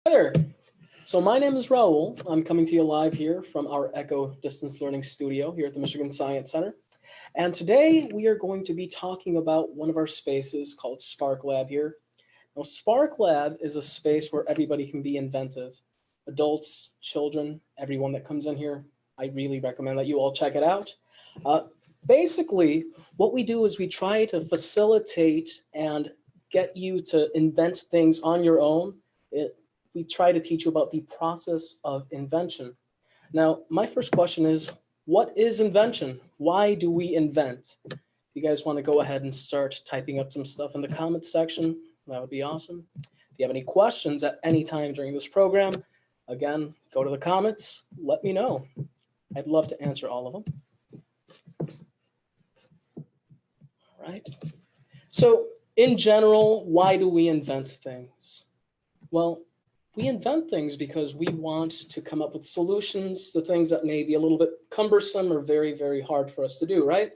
Hi there. So my name is Raul. I'm coming to you live here from our Echo Distance Learning Studio here at the Michigan Science Center. And today we are going to be talking about one of our spaces called Spark Lab here. Now, Spark Lab is a space where everybody can be inventive. Adults, children, everyone that comes in here. I really recommend that you all check it out. Basically, what we do is we try to facilitate and get you to invent things on your own. We try to teach you about the process of invention. Now, my first question is, what is invention? Why do we invent? If you guys want to go ahead and start typing up some stuff in the comments section, that would be awesome. If you have any questions at any time during this program, again, go to the comments, let me know. I'd love to answer all of them. All right. So in general, why do we invent things? Well, we invent things because we want to come up with solutions to things that may be a little bit cumbersome or very, very hard for us to do, right?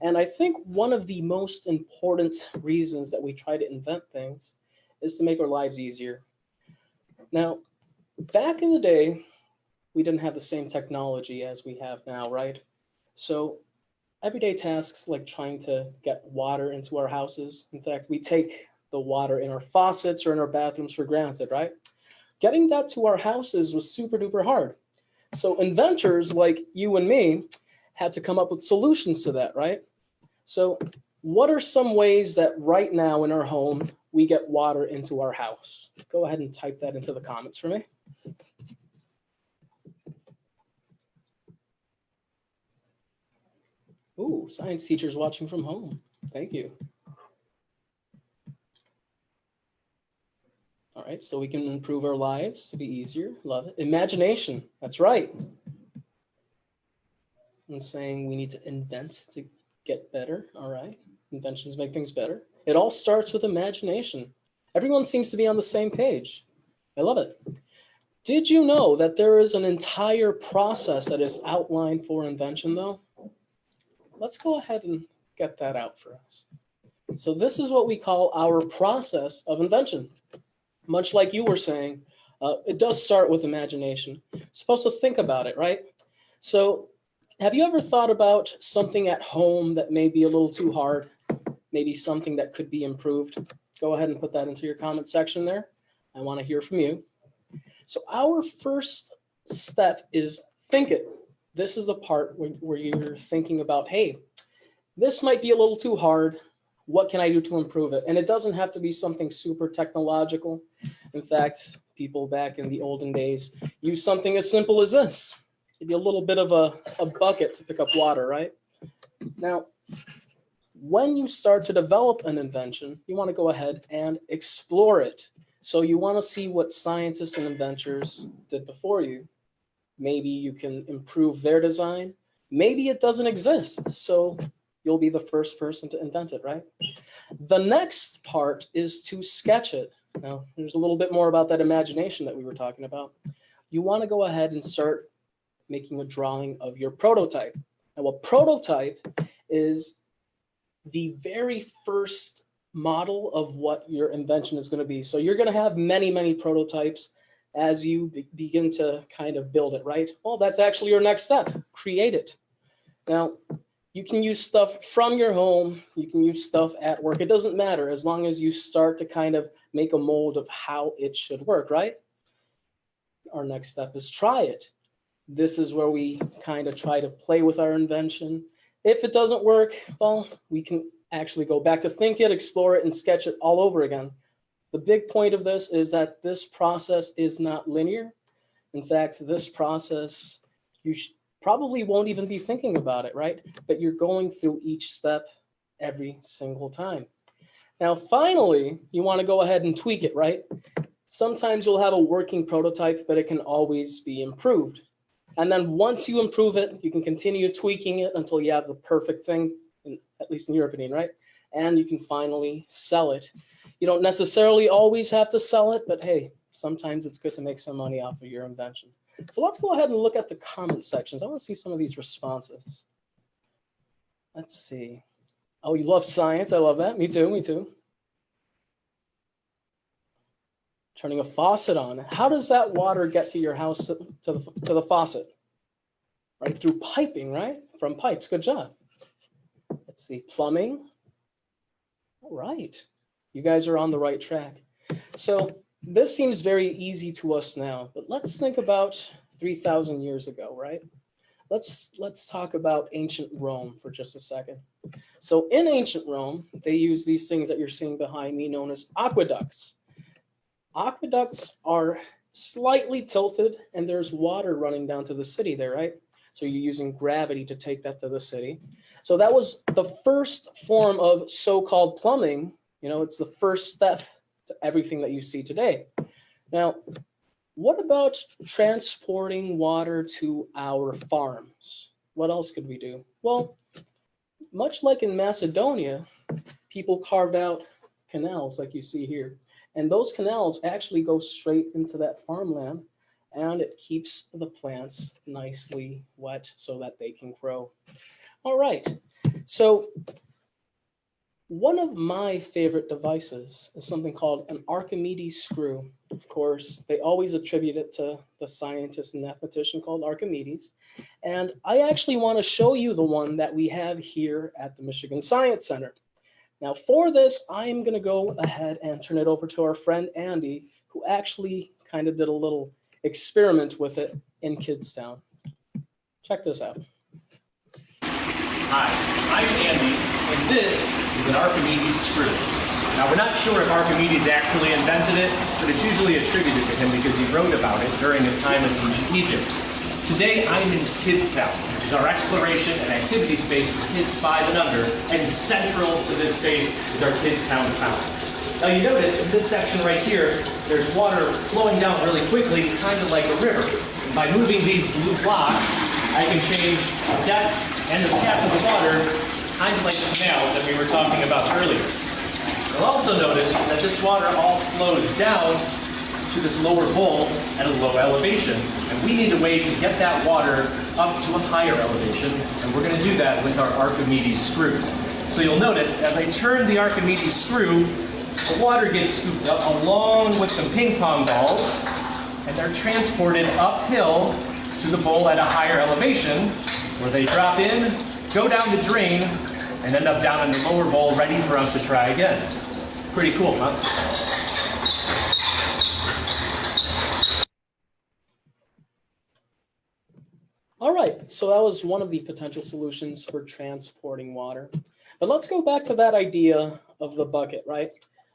And I think one of the most important reasons that we try to invent things is to make our lives easier. Now, back in the day, we didn't have the same technology as we have now, right? So everyday tasks like trying to get water into our houses. In fact, we take the water in our faucets or in our bathrooms for granted, right? Getting that to our houses was super duper hard. So inventors like you and me had to come up with solutions to that, right? So what are some ways that right now in our home, we get water into our house? Go ahead and type that into the comments for me. Ooh, science teachers watching from home. Thank you. All right, so we can improve our lives to be easier. Love it. Imagination, that's right. I'm saying we need to invent to get better. All right, inventions make things better. It all starts with imagination. Everyone seems to be on the same page. I love it. Did you know that there is an entire process that is outlined for invention though? Let's go ahead and get that out for us. So this is what we call our process of invention. Much like you were saying, it does start with imagination. You're supposed to think about it, right? So have you ever thought about something at home that may be a little too hard? Maybe something that could be improved? Go ahead and put that into your comment section there. I want to hear from you. So our first step is think it. This is the part where you're thinking about, hey, this might be a little too hard. What can I do to improve it? And it doesn't have to be something super technological. In fact, people back in the olden days use something as simple as this. Maybe a little bit of a bucket to pick up water, right? Now, when you start to develop an invention, you want to go ahead and explore it. So you want to see what scientists and inventors did before you. Maybe you can improve their design. Maybe it doesn't exist. So you'll be the first person to invent it, right? The next part is to sketch it. Now, there's a little bit more about that imagination that we were talking about. You want to go ahead and start making a drawing of your prototype. Now, a prototype is the very first model of what your invention is going to be. So you're going to have many, many prototypes as you begin to kind of build it, right? Well, that's actually your next step. Create it. Now, you can use stuff from your home. You can use stuff at work. It doesn't matter as long as you start to kind of make a mold of how it should work, right? Our next step is try it. This is where we kind of try to play with our invention. If it doesn't work, well, we can actually go back to think it, explore it, and sketch it all over again. The big point of this is that this process is not linear. In fact, this process, you probably won't even be thinking about it, right? But you're going through each step every single time. Now, finally, you want to go ahead and tweak it, right? Sometimes you'll have a working prototype, but it can always be improved. And then once you improve it, you can continue tweaking it until you have the perfect thing, at least in your opinion, right? And you can finally sell it. You don't necessarily always have to sell it, but hey, sometimes it's good to make some money off of your invention. So let's go ahead and look at the comment sections. I want to see some of these responses. Let's see. Oh, you love science. I love that. Me too. Me too. turning a faucet on. How does that water get to your house, to the faucet? Right, through piping, right? From pipes, good job. Let's see, plumbing. All right, you guys are on the right track. So this seems very easy to us now, but let's think about 3,000 years ago, right? Let's talk about ancient Rome for just a second. So in ancient Rome, they use these things that you're seeing behind me known as aqueducts. Aqueducts are slightly tilted and there's water running down to the city there, right? So you're using gravity to take that to the city. So that was the first form of so-called plumbing. You know, it's the first step to everything that you see today. Now, what about transporting water to our farms? What else could we do? Well, much like in Macedonia, people carved out canals like you see here. And those canals actually go straight into that farmland, and it keeps the plants nicely wet so that they can grow. All right, so one of my favorite devices is something called an Archimedes screw. Of course, they always attribute it to the scientist and mathematician called Archimedes. And I actually want to show you the one that we have here at the Michigan Science Center. Now for this, I'm going to go ahead and turn it over to our friend Andy, who actually kind of did a little experiment with it in Kidstown. Check this out. Hi, I'm Andy, and this is an Archimedes screw. Now we're not sure if Archimedes actually invented it, but it's usually attributed to him because he wrote about it during his time in ancient Egypt. Today I'm in Kidstown, which is our exploration and activity space for kids 5 and under, and central to this space is our Kidstown fountain. Now you notice in this section right here, there's water flowing down really quickly, kind of like a river. And by moving these blue blocks, I can change the depth and the depth of the water, kind of like the canals that we were talking about earlier. You'll also notice that this water all flows down to this lower bowl at a low elevation, and we need a way to get that water up to a higher elevation, and we're going to do that with our Archimedes screw. So you'll notice, as I turn the Archimedes screw, the water gets scooped up along with some ping pong balls, and they're transported uphill to the bowl at a higher elevation, where they drop in, go down the drain, and end up down in the lower bowl ready for us to try again. Pretty cool, huh? All right, so that was one of the potential solutions for transporting water. But let's go back to that idea of the bucket, right?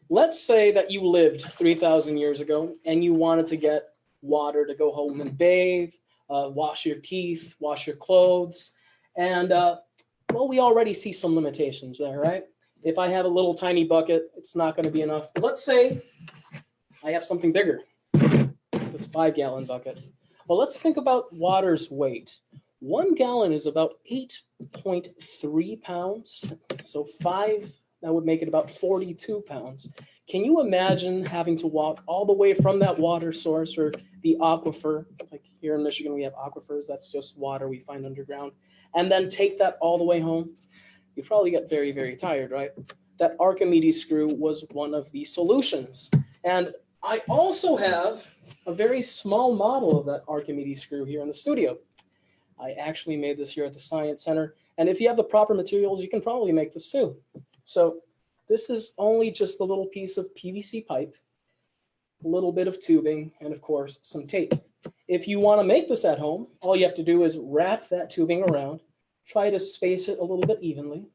Let's say that you lived 3,000 years ago and you wanted to get water to go home and bathe, wash your teeth, wash your clothes. And well, we already see some limitations there, right? If I have a little tiny bucket, it's not going to be enough. Let's say I have something bigger, this 5-gallon bucket. Well, let's think about water's weight. 1 gallon is about 8.3 pounds. So 5, that would make it about 42 pounds. Can you imagine having to walk all the way from that water source or the aquifer? Like here in Michigan, we have aquifers. That's just water we find underground. And then take that all the way home? You probably get very, very tired, right? That Archimedes screw was one of the solutions. And I also have a very small model of that Archimedes screw here in the studio. I actually made this here at the Science Center. And if you have the proper materials, you can probably make this too. So this is only just a little piece of PVC pipe, a little bit of tubing, and of course, some tape. If you want to make this at home, all you have to do is wrap that tubing around, try to space it a little bit evenly.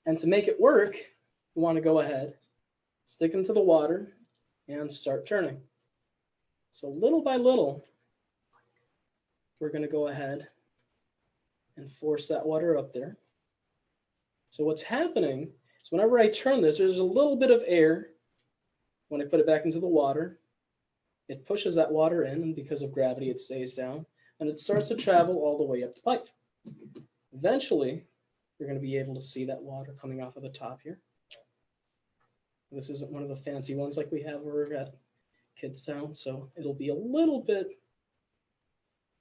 And to make it work, you want to go ahead, stick into the water, and start turning. So little by little, we're going to go ahead and force that water up there. So what's happening is whenever I turn this, there's a little bit of air. When I put it back into the water, it pushes that water in, and because of gravity, it stays down, and it starts to travel all the way up the pipe. Eventually, you're going to be able to see that water coming off of the top here. This isn't one of the fancy ones like we have over at Kidstown, so it'll be a little bit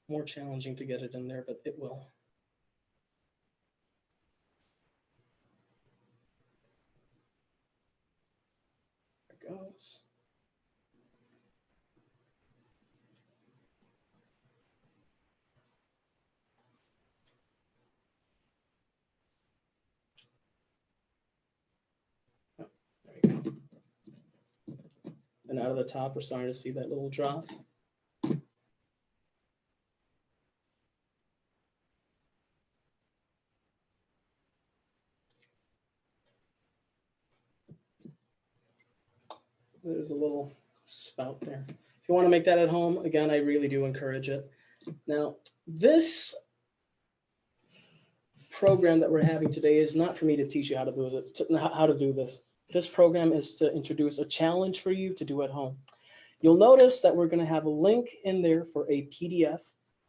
more challenging to get it in there, but it will. There it goes. out of the top. We're starting to see that little drop. There's a little spout there. If you want to make that at home, again, I really do encourage it. Now, this program that we're having today is not for me to teach you how to do this. This program is to introduce a challenge for you to do at home. You'll notice that we're going to have a link in there for a PDF.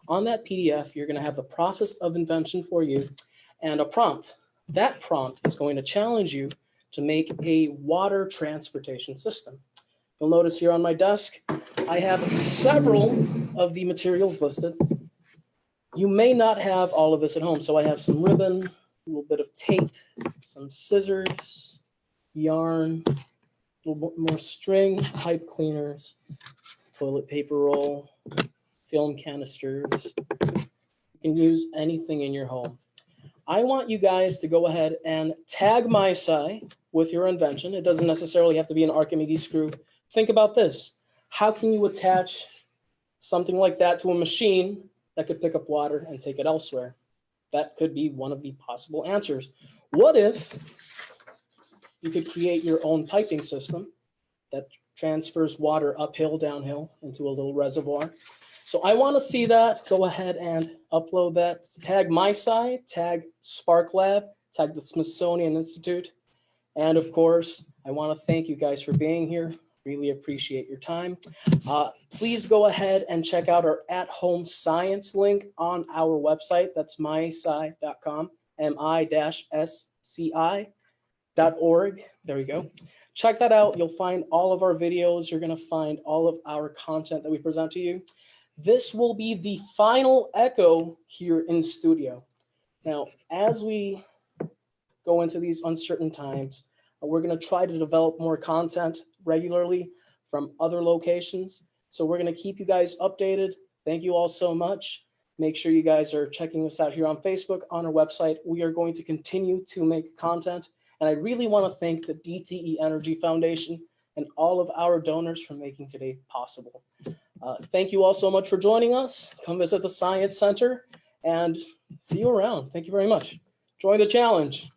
On that PDF, you're going to have the process of invention for you and a prompt. That prompt is going to challenge you to make a water transportation system. You'll notice here on my desk, I have several of the materials listed. You may not have all of this at home, so I have some ribbon, a little bit of tape, some scissors, yarn, a little more string, pipe cleaners, toilet paper roll, film canisters. You can use anything in your home. I want you guys to go ahead and tag my site with your invention. It doesn't necessarily have to be an Archimedes screw. Think about this. How can you attach something like that to a machine that could pick up water and take it elsewhere? That could be one of the possible answers. What if you could create your own piping system that transfers water uphill, downhill into a little reservoir? So I want to see that. Go ahead and upload that. Tag my site, tag Spark Lab, tag the Smithsonian Institute. And of course, I want to thank you guys for being here. Really appreciate your time. Please go ahead and check out our at-home science link on our website. That's mysci.com, mi-sci.org. There we go. Check that out. You'll find all of our videos. You're going to find all of our content that we present to you. This will be the final echo here in studio. Now, as we go into these uncertain times, we're going to try to develop more content regularly from other locations. So we're going to keep you guys updated. Thank you all so much. Make sure you guys are checking us out here on Facebook, on our website. We are going to continue to make content. And I really want to thank the DTE Energy Foundation and all of our donors for making today possible. Thank you all so much for joining us. Come visit the Science Center and see you around. Thank you very much. Join the challenge.